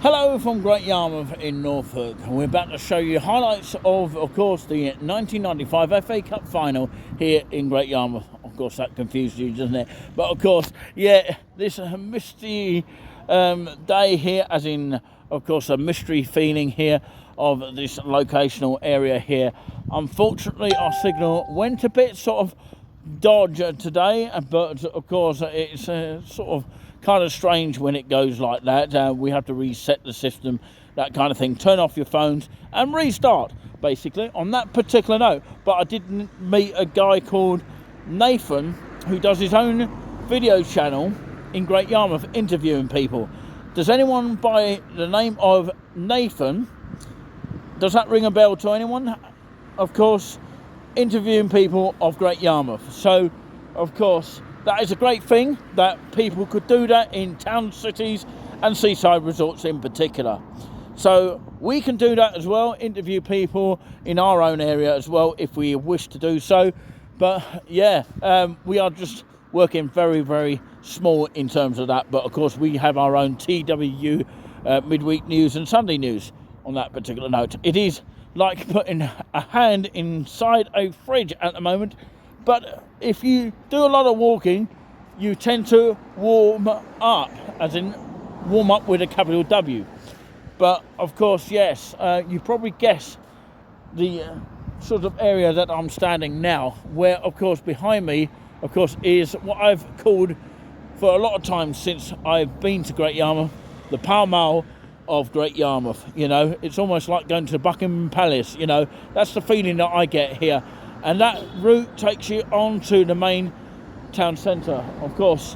Hello from Great Yarmouth in Norfolk. We're about to show you highlights of course, the 1995 FA Cup final here in Great Yarmouth. Of course, that confused you, doesn't it? But of course, yeah, this misty day here, as in, of course, a mystery feeling here of this locational area here. Unfortunately, our signal went a bit sort of dodge today, but of course, it's sort of kind of strange when it goes like that. We have to reset the system, that kind of thing, turn off your phones and restart basically on that particular note. But I did meet a guy called Nathan who does his own video channel in Great Yarmouth interviewing people. Does anyone by the name of Nathan, does that ring a bell to anyone? Of course, interviewing people of Great Yarmouth. So of course, that is a great thing that people could do that in town, cities and seaside resorts in particular. So we can do that as well, interview people in our own area as well if we wish to do so. But yeah, we are just working very, very small in terms of that. But of course, we have our own TWU midweek news and Sunday news on that particular note. It is like putting a hand inside a fridge at the moment. But if you do a lot of walking, you tend to warm up, as in warm up with a capital W. But of course, yes, you probably guess the sort of area that I'm standing now, where of course behind me, of course, is what I've called for a lot of times since I've been to Great Yarmouth, the Pall Mall of Great Yarmouth. You know, it's almost like going to Buckingham Palace. You know, that's the feeling that I get here. And that route takes you on to the main town centre. Of course,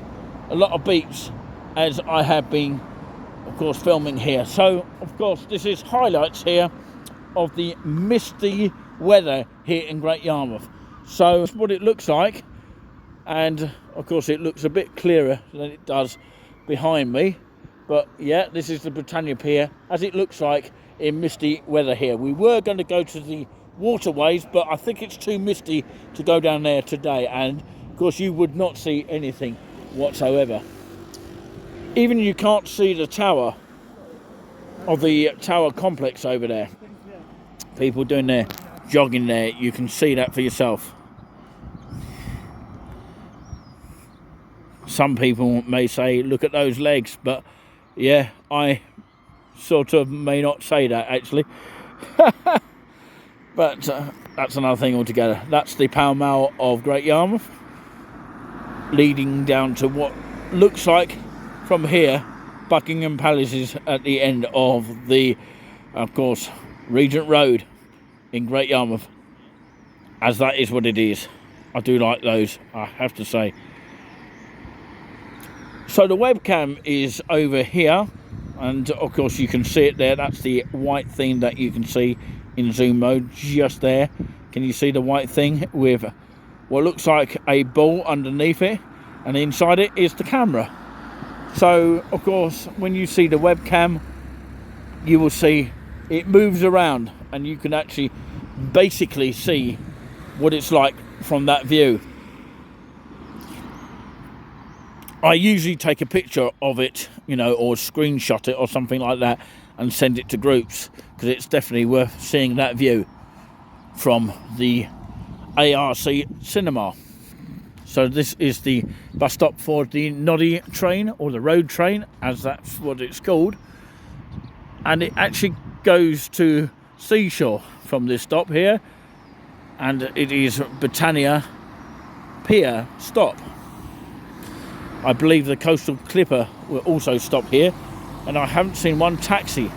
a lot of beeps, as I have been, of course, filming here. So, of course, this is highlights here of the misty weather here in Great Yarmouth. So, that's what it looks like. And, of course, it looks a bit clearer than it does behind me. But, yeah, this is the Britannia Pier, as it looks like in misty weather here. We were going to go to the waterways, but I think it's too misty to go down there today, and of course you would not see anything whatsoever. Even you can't see the tower of the tower complex over there. People doing their jogging there, you can see that for yourself. Some people may say, look at those legs, but yeah, I sort of may not say that actually. But that's another thing altogether. That's the Pall Mall of Great Yarmouth, leading down to what looks like from here Buckingham Palace is at the end of the, of course, Regent Road in Great Yarmouth, as that is what it is. I do like those, I have to say. So the webcam is over here, and of course you can see it there. That's the white thing that you can see in zoom mode just there. Can you see the white thing with what looks like a ball underneath it, and inside it is the camera. So of course when you see the webcam, you will see it moves around and you can actually basically see what it's like from that view. I usually take a picture of it, you know, or screenshot it or something like that and send it to groups, because it's definitely worth seeing that view from the ARC cinema. So this is the bus stop for the Noddy train, or the road train, as that's what it's called. And it actually goes to Seashore from this stop here. And it is Britannia Pier stop. I believe the Coastal Clipper will also stop here. And I haven't seen one taxi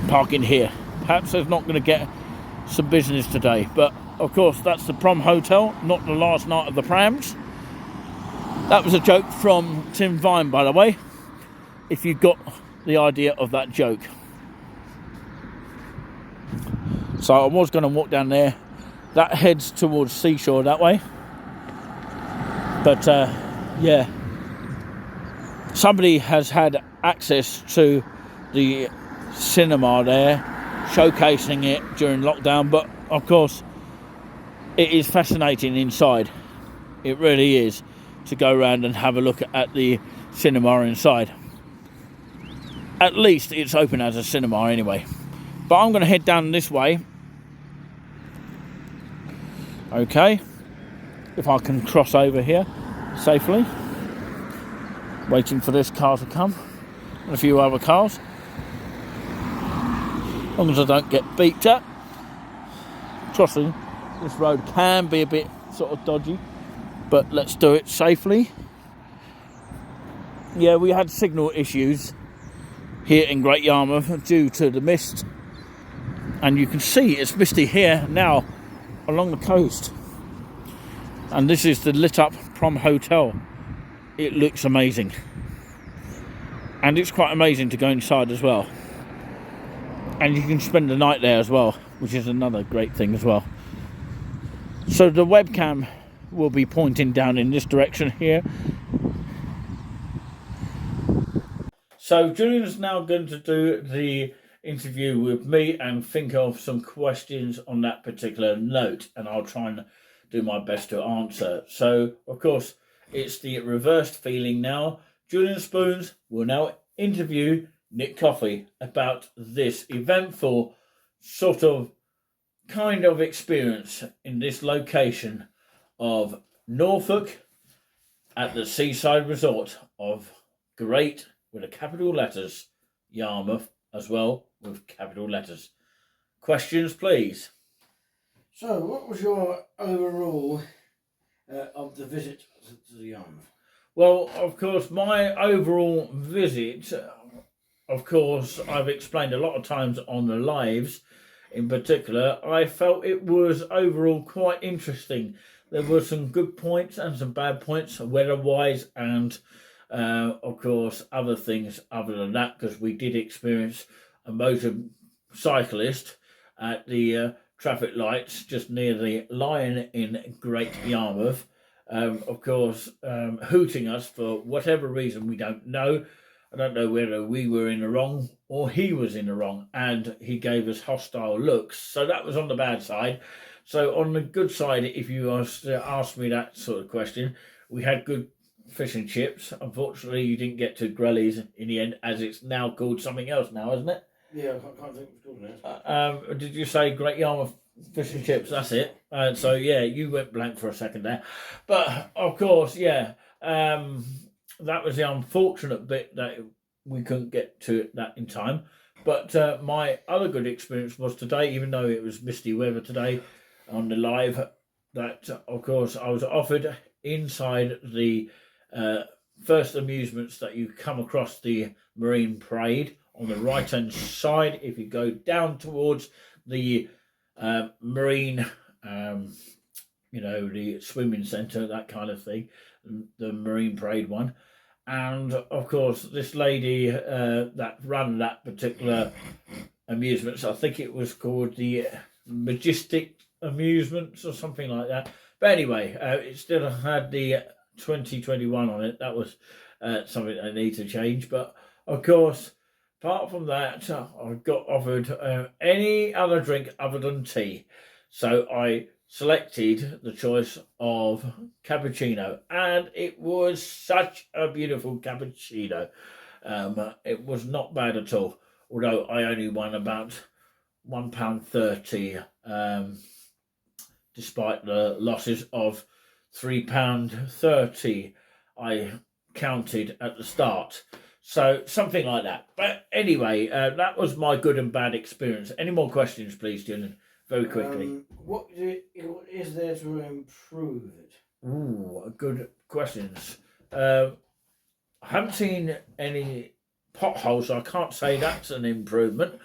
parking here. Perhaps they're not going to get some business today. But of course, that's the Prom Hotel, not the last night of the prams. That was a joke from Tim Vine, by the way, if you got the idea of that joke. So I was going to walk down there. That heads towards Seashore that way. But yeah, somebody has had access to the cinema there, showcasing it during lockdown. But of course, it is fascinating inside. It really is, to go around and have a look at the cinema inside. at least it's open as a cinema anyway. But I'm going to head down this way. Okay, if I can cross over here safely. Waiting for this car to come, and a few other cars. As long as I don't get beeped at. Crossing this road can be a bit sort of dodgy, but let's do it safely. Yeah, we had signal issues here in Great Yarmouth due to the mist, and you can see it's misty here now along the coast. And this is the lit up Prom Hotel. It looks amazing, and it's quite amazing to go inside as well, and you can spend the night there as well, which is another great thing as well. So the webcam will be pointing down in this direction here. So Julian's now going to do the interview with me and think of some questions on that particular note, and I'll try and do my best to answer. So of course it's the reversed feeling now. Julien Spoons will now interview Nick Coffey about this eventful kind of experience in this location of Norfolk at the seaside resort of Great, with a capital letters, Yarmouth as well with capital letters. Questions, please. So, what was your overall of the visit to the Yarmouth? Well, of course, my overall visit, of course, I've explained a lot of times on the lives in particular, I felt it was overall quite interesting. There were some good points and some bad points, weather-wise, and of course, other things other than that, because we did experience a motorcyclist at the traffic lights just near the Lion in Great Yarmouth, of course, hooting us for whatever reason we don't know. I don't know whether we were in the wrong or he was in the wrong, and he gave us hostile looks. So that was on the bad side. So on the good side, if you asked me that sort of question, we had good fish and chips. Unfortunately, you didn't get to Grellies in the end, as it's now called something else now, isn't it? Yeah, I can't think what it's called now. Did you say Great Yarmouth fish and chips? That's it. So yeah, you went blank for a second there. But of course, yeah, that was the unfortunate bit that we couldn't get to that in time. But my other good experience was today, even though it was misty weather today on the live, that of course I was offered inside the first amusements that you come across the Marine Parade on the right hand side. If you go down towards the marine, the swimming centre, that kind of thing, the Marine Parade one. And of course, this lady that ran that particular amusements, I think it was called the Majestic Amusements or something like that. But anyway, it still had the 2021 on it. That was something I need to change. But of course, apart from that, I got offered any other drink other than tea. So I selected the choice of cappuccino, and it was such a beautiful cappuccino. It was not bad at all, although I only won about £1.30, despite the losses of £3.30 I counted at the start. So something like that. But anyway, that was my good and bad experience. Any more questions, please, Julien? Very quickly. What is there to improve it? Ooh, good questions. I haven't seen any potholes, so I can't say that's an improvement.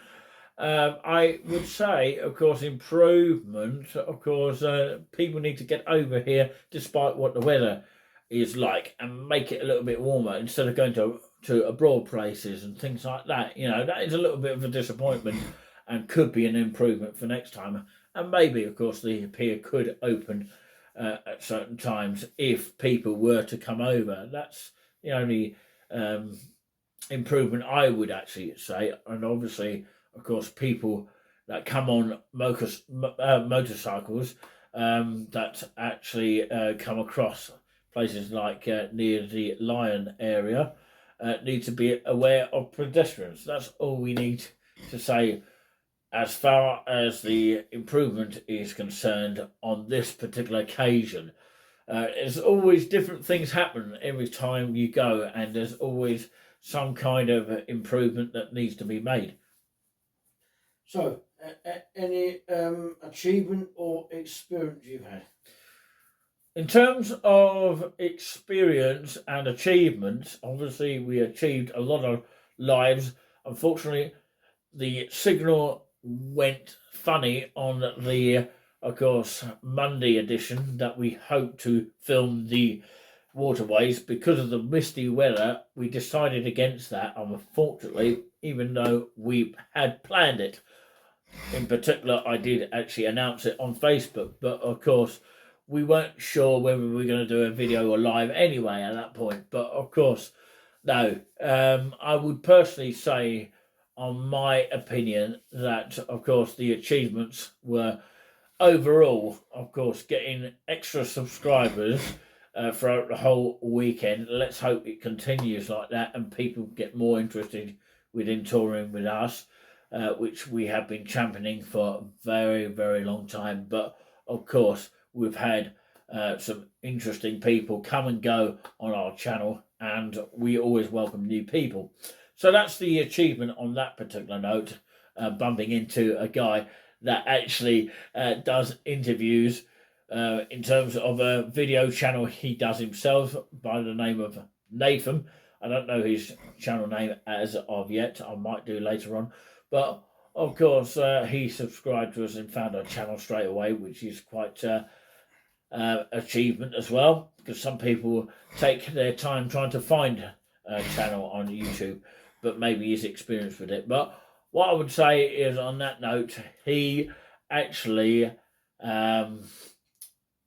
I would say, of course, improvement. Of course, people need to get over here despite what the weather is like, and make it a little bit warmer instead of going to abroad places and things like that. You know, that is a little bit of a disappointment and could be an improvement for next time. And maybe, of course, the pier could open at certain times if people were to come over. That's the only improvement I would actually say. And obviously, of course, people that come on motorcycles that actually come across places like near the Lion area, need to be aware of pedestrians. That's all we need to say as far as the improvement is concerned on this particular occasion. There's always different things happen every time you go, and there's always some kind of improvement that needs to be made. So, any achievement or experience you've had? In terms of experience and achievements, obviously we achieved a lot of lives. Unfortunately, the signal went funny on the, of course, Monday edition that we hoped to film the waterways. Because of the misty weather, we decided against that, unfortunately, even though we had planned it. In particular, I did actually announce it on Facebook, but of course, we weren't sure whether we were going to do a video or live anyway at that point. But of course, no. I would personally say, on my opinion, that of course the achievements were overall, of course, getting extra subscribers throughout the whole weekend. Let's hope it continues like that and people get more interested within touring with us, which we have been championing for a very, very long time. But of course, we've had some interesting people come and go on our channel, and we always welcome new people. So that's the achievement on that particular note, bumping into a guy that actually does interviews in terms of a video channel he does himself by the name of Nathan. I don't know his channel name as of yet. I might do later on. But of course, he subscribed to us and found our channel straight away, which is quite achievement as well, because some people take their time trying to find a channel on YouTube, but maybe he's experienced with it. But what I would say is, on that note, he actually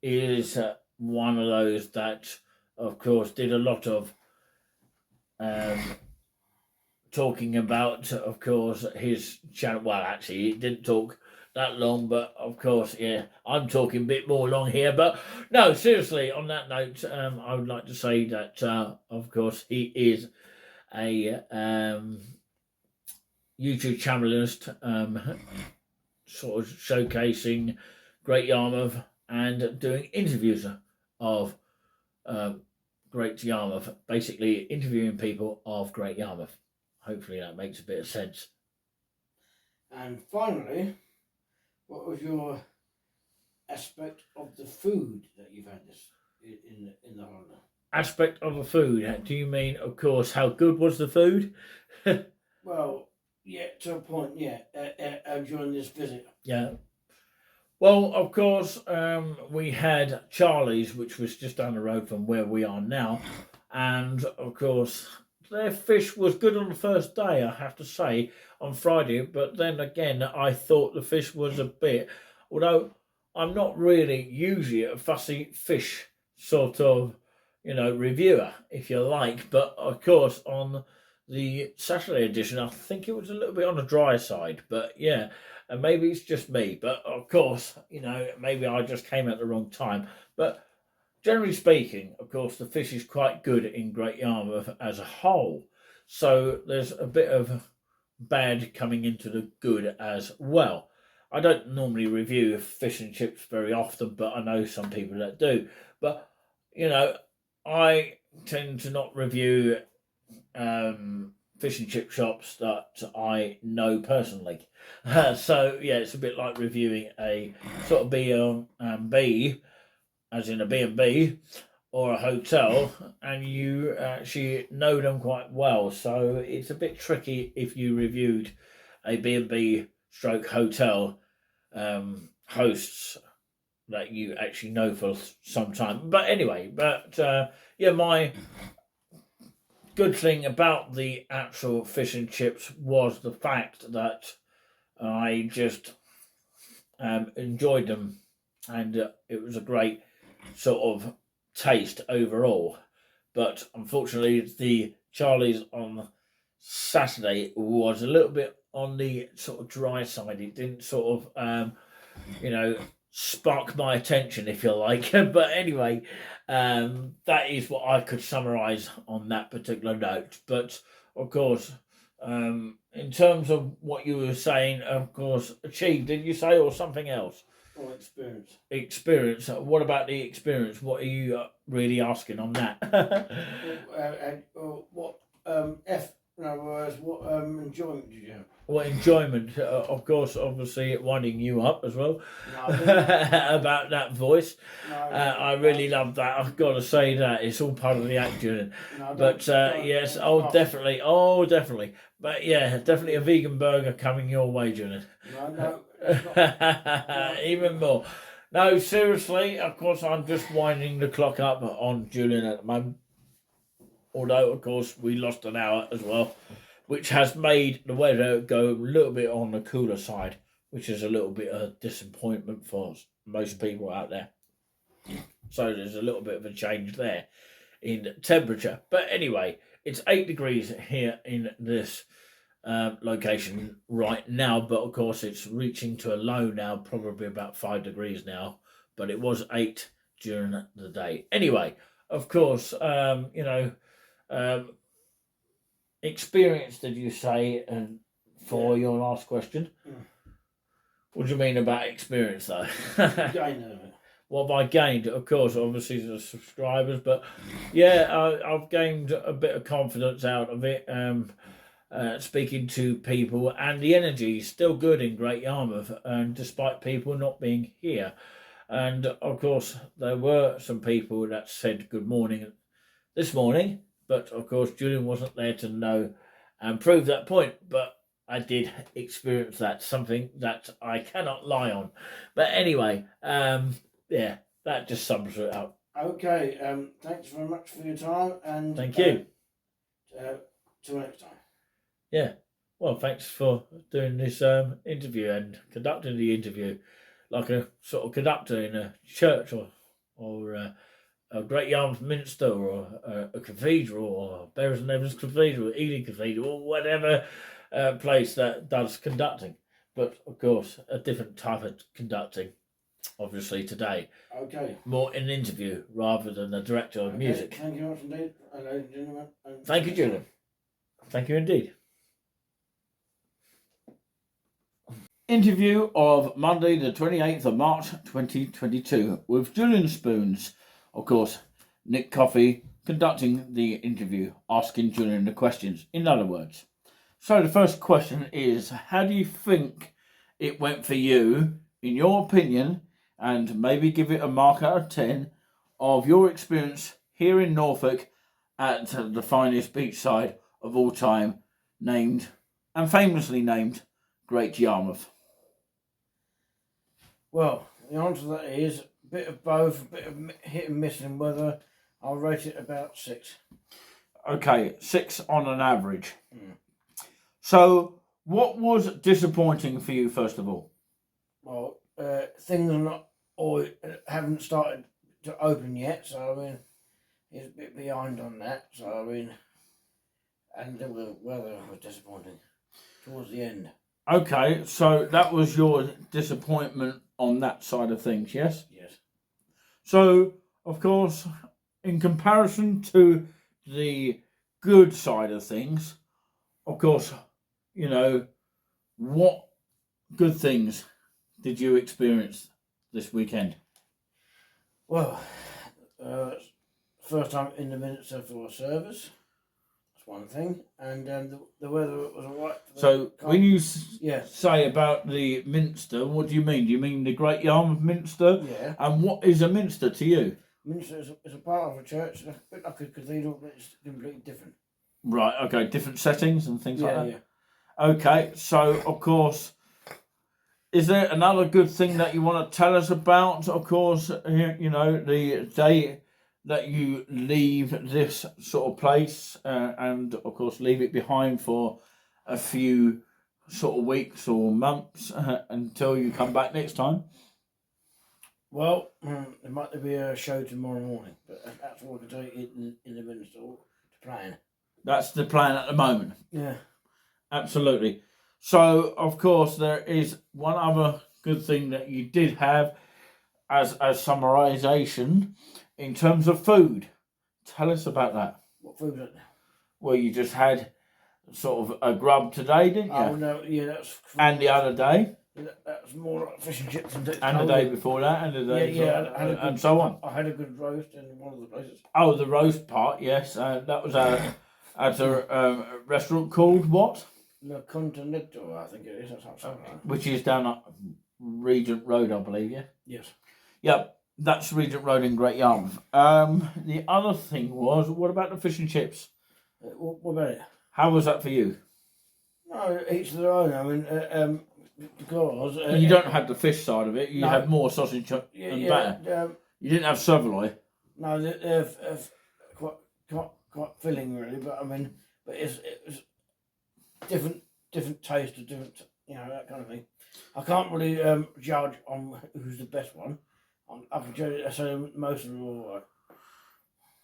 is one of those that, of course, did a lot of talking about, of course, his channel. Well, actually, he didn't talk that long, but of course, yeah, I'm talking a bit more long here. But no, seriously, on that note, I would like to say that, of course, he is a YouTube channelist, sort of showcasing Great Yarmouth and doing interviews of Great Yarmouth, basically interviewing people of Great Yarmouth. Hopefully that makes a bit of sense. And finally, what was your aspect of the food that you've had this in the holiday? Aspect of the food? Do you mean, of course, how good was the food? Well, yeah, to a point, yeah, during this visit. Yeah. Well, of course, we had Charlie's, which was just down the road from where we are now. And, of course, their fish was good on the first day, I have to say, on Friday. But then again, I thought the fish was a bit... Although I'm not really usually a fussy fish sort of, reviewer, if you like. But, of course, on the Saturday edition, I think it was a little bit on the dry side. But, yeah... And maybe it's just me, but of course, maybe I just came at the wrong time. But generally speaking, of course, the fish is quite good in Great Yarmouth as a whole. So there's a bit of bad coming into the good as well. I don't normally review fish and chips very often, but I know some people that do. But, I tend to not review fish and chip shops that I know personally. So, yeah, it's a bit like reviewing a sort of B&B, as in a B&B, or a hotel, and you actually know them quite well. So it's a bit tricky if you reviewed a B&B stroke hotel hosts that you actually know for some time. But anyway, my good thing about the actual fish and chips was the fact that I just enjoyed them, and it was a great sort of taste overall. But unfortunately, the Charlie's on Saturday was a little bit on the sort of dry side. It didn't sort of, spark my attention, if you like. But anyway, that is what I could summarise on that particular note. But of course, in terms of what you were saying, of course, achieved, did you say, or something else? Or experience. Experience. What about the experience? What are you really asking on that? What in other words, what enjoyment did you have? What enjoyment? Of course, obviously, it winding you up as well. No, About that voice. no, I really love that. I've got to say that it's all part of the act, Julien. no, But yes, definitely. Oh, definitely. But yeah, definitely a vegan burger coming your way, Julien. No, it's not. Even more. No, seriously, of course, I'm just winding the clock up on Julien at the moment. Although, of course, we lost an hour as well, which has made the weather go a little bit on the cooler side, which is a little bit of disappointment for most people out there. So there's a little bit of a change there in temperature. But anyway, it's 8 degrees here in this location right now, but of course it's reaching to a low now, probably about 5 degrees now, but it was 8 during the day. Anyway, of course, experience, did you say, and for your last question? What do you mean about experience, though? What have I gained? Of course, obviously the subscribers, but yeah, I've gained a bit of confidence out of it. Speaking to people, and the energy is still good in Great Yarmouth, and despite people not being here. And of course, there were some people that said good morning this morning, but of course, Julien wasn't there to know and prove that point. But I did experience that, something that I cannot lie on. But anyway, yeah, that just sums it up. Okay, thanks very much for your time, and thank you. Till next time. Yeah, well, thanks for doing this interview and conducting the interview like a sort of conductor in a church or a Great Yarmouth Minster or a cathedral or Beres and Evans Cathedral, Ely Cathedral, or whatever place that does conducting. But of course, a different type of conducting, obviously, today. Okay. More an interview rather than a director of music. Thank you very much indeed, ladies and gentlemen. Thank you, Julien. Thank you indeed. Interview of Monday the 28th of March 2022 with Julien Spoons. Of course, Nick Coffey conducting the interview, asking Julien the questions, in other words. So the first question is, how do you think it went for you, in your opinion, and maybe give it a mark out of 10, of your experience here in Norfolk at the finest beachside of all time, named, and famously named, Great Yarmouth? Well, the answer to that is a bit of both, a bit of hit and miss in weather. I'll rate it about 6. Okay, 6 on an average. So, what was disappointing for you, first of all? Well, things are not, or haven't started to open yet, so I mean, it's a bit behind on that. So I mean, and the weather was disappointing towards the end. Okay, so that was your disappointment on that side of things, yes? Yes. So, of course, in comparison to the good side of things, of course, you know, what good things did you experience this weekend? Well, first time in the Minster for a service. One thing, and the weather was alright. So when you say about the Minster, what do you mean? Do you mean the Great Yarmouth Minster? Yeah. And what is a Minster to you? Minster is a part of a church, a bit like a cathedral, but it's completely different. Right, okay, different settings and things like that? Yeah. Okay, so of course, is there another good thing that you want to tell us about? Of course, you know, the day that you leave this sort of place and of course leave it behind for a few sort of weeks or months until you come back next time? Well, there might be a show tomorrow morning, but that's what I can tell you in the Minster to plan. That's the plan at the moment? Yeah. Absolutely. So, of course, there is one other good thing that you did have, as a summarisation in terms of food. Tell us about that. What food was it? Well, you just had sort of a grub today, didn't you? Oh no, yeah, that's. And the other day. That was more like fish and chips and the day before that, and the day and so on. I had a good roast in one of the places. Oh, the roast part, yes. That was at a restaurant called what? Le Continental, I think it is. That's something like that. Which is down at Regent Road, I believe, yeah? Yes. Yep, that's Regent Road in Great Yarmouth. The other thing was, what about the fish and chips? What about it? How was that for you? No, each to their own. I mean, because... you don't have the fish side of it. You had more sausage and batter. You didn't have saveloy. No, they're quite filling, really. But I mean, it's different taste, or different, that kind of thing. I can't really judge on who's the best one. I can judge. I say most of them are all right.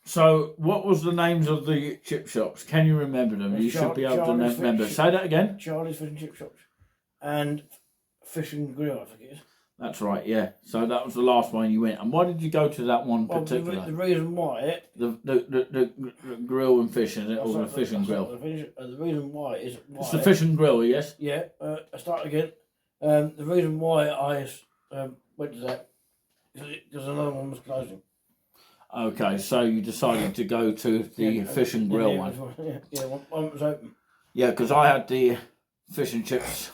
So, what was the names of the chip shops? Can you remember them? You should be able to remember. Say that again. Charlie's Fish and Chip Shops and Fish and Grill, I think it is. That's right, yeah. So that was the last one you went. And why did you go to that one particular? The reason why... The grill and fish, is it? Or the fish and grill? The reason why is... It's the fish and grill, yes? Yeah, I start again. The reason why I went to that is because another one was closing. Okay, so you decided to go to the fish and grill one. One was open. Yeah, because I had the fish and chips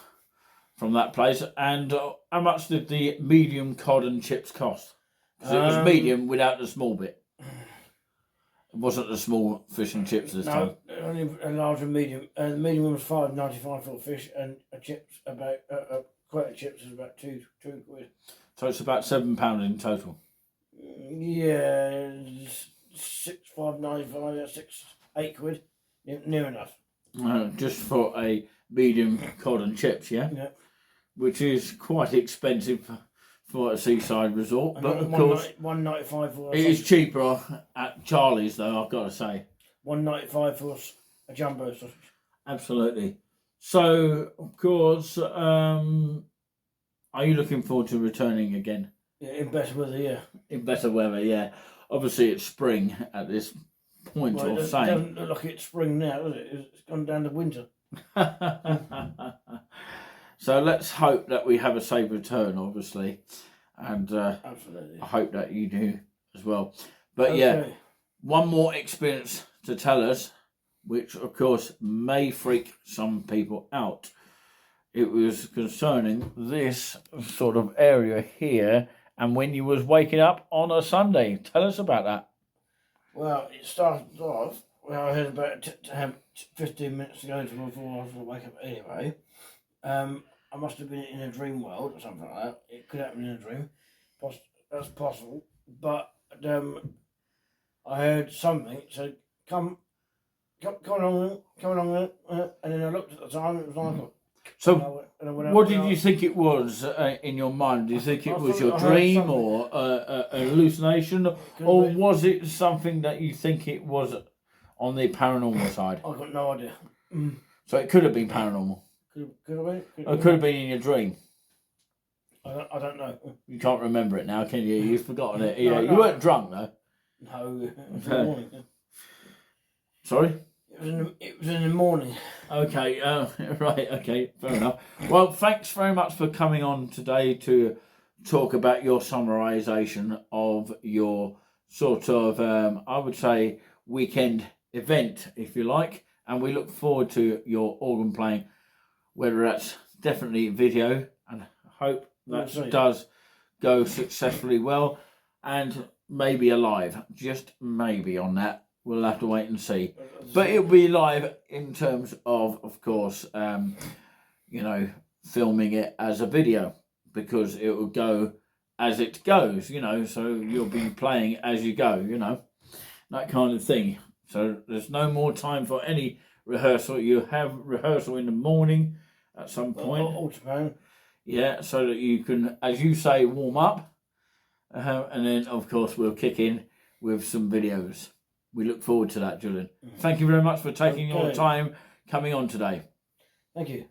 from that place. And how much did the medium cod and chips cost? Because it was medium without the small bit. It wasn't the small fish and chips this time. No, only a large and medium. And the medium one was $5.95 for a fish, and a chips about quite a chips is about two quid. So it's about £7 in total. Yeah, $5.95, 8 quid, near enough. Just for a medium cod and chips, yeah? Yeah. Which is quite expensive for a seaside resort, And but of course $1.95 for it is cheaper at Charlie's, though. I've got to say. $1.95 for a jumbo sausage. Absolutely. So, of course, are you looking forward to returning again? Yeah, in better weather, yeah. In better weather, yeah. Obviously, it's spring at this point of saying. It doesn't look like it's spring now, does it? It's gone down to winter. So let's hope that we have a safe return, obviously. And absolutely. I hope that you do as well. But yeah, one more experience to tell us, which of course may freak some people out. It was concerning this sort of area here, and when you was waking up on a Sunday. Tell us about that. Well, it started off, I had about to have 15 minutes to go before I was going to wake up anyway. I must have been in a dream world or something like that. It could happen in a dream. That's possible. But I heard something said, come along, and then I looked at the time, it was 9 o'clock. So, what did you think it was in your mind? Do you think it was your dream or a hallucination? Or was it something that you think it was on the paranormal side? I've got no idea. So it could have been paranormal. Could have been. It could have been in your dream. I don't know. You can't remember it now, can you? You've forgotten it. Yeah, you weren't drunk, though. No, it was in the morning. Sorry? It was in the morning. Okay, right, okay, fair enough. Well, thanks very much for coming on today to talk about your summarisation of your sort of, I would say, weekend event, if you like. And we look forward to your organ playing, whether that's definitely video, and hope that does go successfully well, and maybe alive, just maybe on that. We'll have to wait and see. But it'll be live in terms of course, filming it as a video, because it will go as it goes, so you'll be playing as you go, that kind of thing. So there's no more time for any rehearsal. You have rehearsal in the morning at some point. Yeah, so that you can, as you say, warm up. And then, of course, we'll kick in with some videos. We look forward to that, Julien. Thank you very much for taking your time coming on today. Thank you.